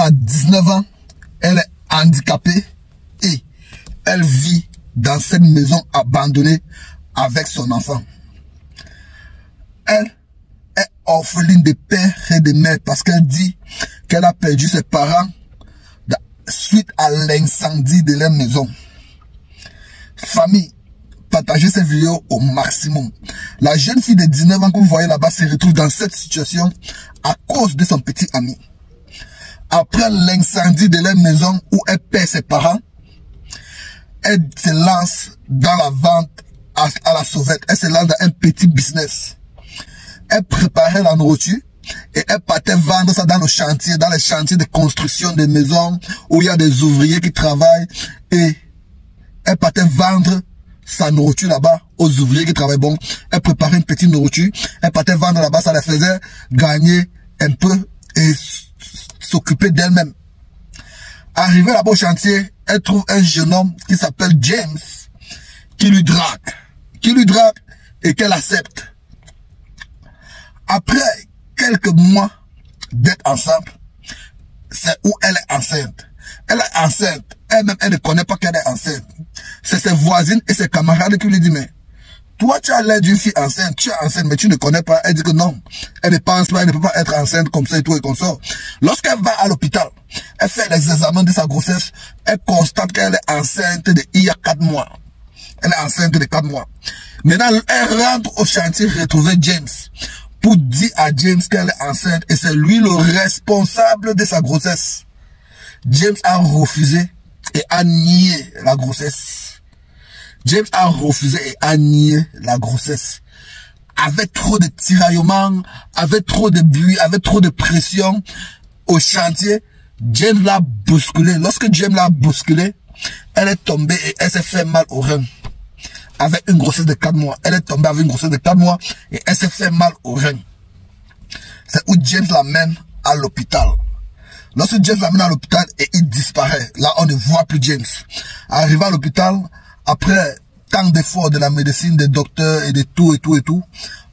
Elle a 19 ans, elle est handicapée et elle vit dans cette maison abandonnée avec son enfant. Elle est orpheline de père et de mère parce qu'elle dit qu'elle a perdu ses parents suite à l'incendie de leur maison. Famille, partagez cette vidéo au maximum. La jeune fille de 19 ans que vous voyez là-bas se retrouve dans cette situation à cause de son petit ami. Après l'incendie de leur maison où elle perd ses parents, elle se lance dans la vente à la sauvette. Elle se lance dans un petit business. Elle préparait la nourriture et elle partait vendre ça dans le chantier, dans les chantiers de construction des maisons où il y a des ouvriers qui travaillent, et elle partait vendre sa nourriture là-bas aux ouvriers qui travaillent. Bon, elle préparait une petite nourriture, elle partait vendre là-bas, ça les faisait gagner un peu et s'occuper d'elle-même. Arrivée là-bas au chantier, elle trouve un jeune homme qui s'appelle James, qui lui drague et qu'elle accepte. Après quelques mois d'être ensemble, c'est où elle est enceinte. Elle est enceinte. Elle-même, elle ne connaît pas qu'elle est enceinte. C'est ses voisines et ses camarades qui lui disent, mais toi, tu as l'air d'une fille enceinte, tu es enceinte, mais tu ne connais pas. Elle dit que non. Elle ne pense pas, elle ne peut pas être enceinte comme ça et tout et comme ça. Lorsqu'elle va à l'hôpital, elle fait les examens de sa grossesse, elle constate qu'elle est enceinte il y a 4 mois. Elle est enceinte de 4 mois. Maintenant, elle rentre au chantier retrouver James pour dire à James qu'elle est enceinte et c'est lui le responsable de sa grossesse. James a refusé et a nié la grossesse. James a refusé et a nié la grossesse. Avec trop de tiraillements, avec trop de bruit, avec trop de pression au chantier, James l'a bousculé. Lorsque James l'a bousculé, elle est tombée et elle s'est fait mal au rein. Avec une grossesse de 4 mois. Elle est tombée avec une grossesse de 4 mois et elle s'est fait mal au rein. C'est où James l'amène à l'hôpital. Lorsque James l'amène à l'hôpital et il disparaît, là on ne voit plus James. Arrivé à l'hôpital, après tant d'efforts de la médecine, des docteurs et de tout,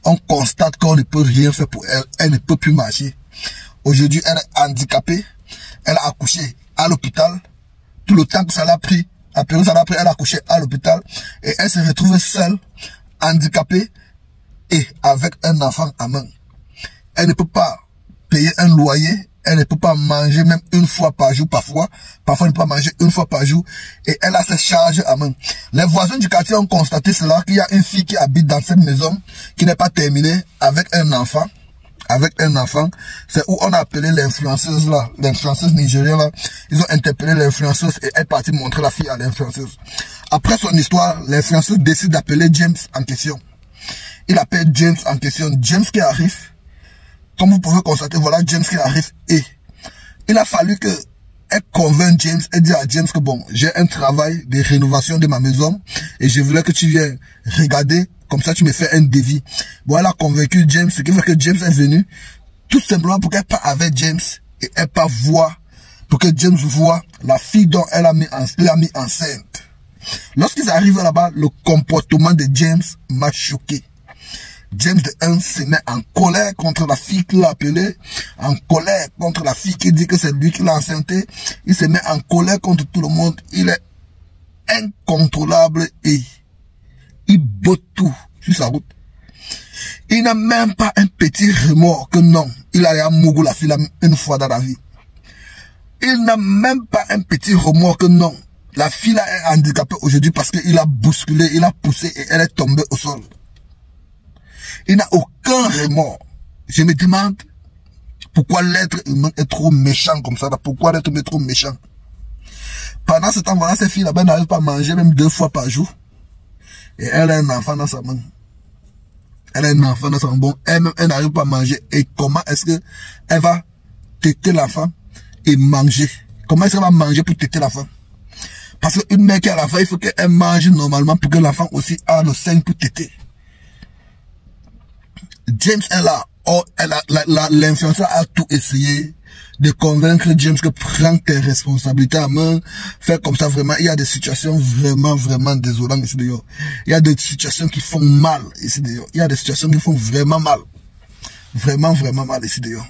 on constate qu'on ne peut rien faire pour elle. Elle ne peut plus marcher. Aujourd'hui, elle est handicapée. Elle a accouché à l'hôpital. Tout le temps que ça l'a pris, elle a accouché à l'hôpital. Et elle se retrouve seule, handicapée et avec un enfant à main. Elle ne peut pas payer un loyer. Elle ne peut pas manger même une fois par jour, parfois elle ne peut pas manger une fois par jour, et elle a ses charges à main. Les voisins du quartier ont constaté cela, qu'il y a une fille qui habite dans cette maison, qui n'est pas terminée, avec un enfant, c'est où on a appelé l'influenceuse là, l'influenceuse nigérienne là, ils ont interpellé l'influenceuse et elle est partie montrer la fille à l'influenceuse. Après son histoire, l'influenceuse décide d'appeler James en question. Il appelle James en question, James qui arrive. Comme vous pouvez constater, voilà James qui arrive et il a fallu que elle convainc James et dit à James que bon, j'ai un travail de rénovation de ma maison et je voulais que tu viennes regarder, comme ça tu me fais un devis. Bon, elle a convaincu James, ce qui fait que James est venu tout simplement pour qu'elle parle avec James et elle pas voir, pour que James voit la fille dont elle a mis enceinte. Lorsqu'ils arrivent là-bas, le comportement de James m'a choqué. James de 1 se met en colère contre la fille qui l'a appelé, en colère contre la fille qui dit que c'est lui qui l'a enceinté. Il se met en colère contre tout le monde. Il est incontrôlable et il botte tout sur sa route. Il n'a même pas un petit remords que non, il a à Mougou la fille une fois dans la vie. Il n'a même pas un petit remords que non, la fille là est handicapée aujourd'hui parce qu'il a bousculé, il a poussé et elle est tombée au sol. Il n'a aucun remords. Je me demande pourquoi l'être humain est trop méchant comme ça. Pourquoi l'être humain est trop méchant. Pendant ce temps, voilà, ces filles là-bas n'arrivent pas à manger même 2 fois par jour. Et elle a un enfant dans sa main. Elle a un enfant dans sa main. Bon, elle-même, elle n'arrive pas à manger. Et comment est-ce que elle va téter l'enfant et manger? Comment est-ce qu'elle va manger pour téter l'enfant? Parce qu'une mère qui a l'enfant, il faut qu'elle mange normalement pour que l'enfant aussi a le sein pour téter. James est là. Oh, l'influenceur a tout essayé de convaincre James que prends tes responsabilités à main, fais comme ça vraiment. Il y a des situations vraiment désolantes ici dehors. Il y a des situations qui font mal ici dehors. Il y a des situations qui font vraiment mal. Vraiment mal ici dehors.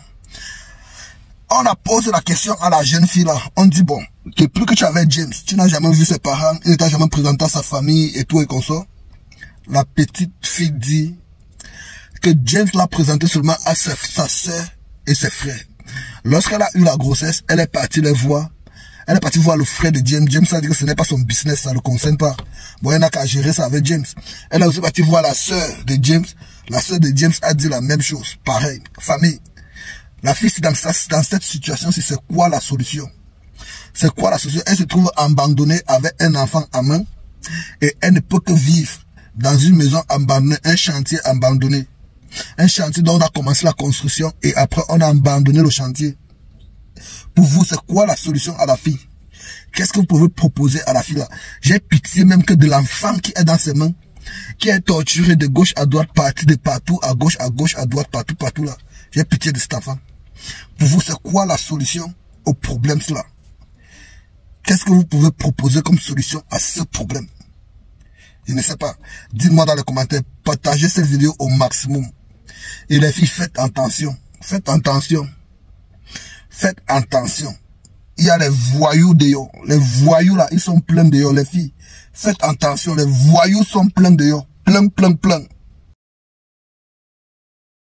On a posé la question à la jeune fille là. On dit bon, depuis que tu avais James, tu n'as jamais vu ses parents, il ne t'a jamais présenté à sa famille et tout et comme ça. La petite fille dit que James l'a présenté seulement à sa sœur et ses frères. Lorsqu'elle a eu la grossesse, elle est partie les voir. Elle est partie voir le frère de James. James a dit que ce n'est pas son business, ça ne le concerne pas. Bon, elle n'a qu'à gérer ça avec James. Elle a aussi partie voir la sœur de James. La sœur de James a dit la même chose. Pareil, famille. La fille, dans cette situation, c'est quoi la solution? C'est quoi la solution? Elle se trouve abandonnée avec un enfant à main et elle ne peut que vivre dans une maison abandonnée, un chantier abandonné. Un chantier dont on a commencé la construction et après on a abandonné le chantier. Pour vous, c'est quoi la solution à la fille? Qu'est-ce que vous pouvez proposer à la fille là? J'ai pitié même que de l'enfant qui est dans ses mains, qui est torturé de gauche à droite, parti de partout, à gauche, à droite, partout là. J'ai pitié de cet enfant. Pour vous, c'est quoi la solution au problème cela? Qu'est-ce que vous pouvez proposer comme solution à ce problème? Je ne sais pas. Dites-moi dans les commentaires. Partagez cette vidéo au maximum. Et les filles, faites attention. Faites attention. Faites attention. Il y a les voyous dehors. Les voyous là, ils sont pleins dehors, les filles. Faites attention. Les voyous sont pleins dehors. Plein.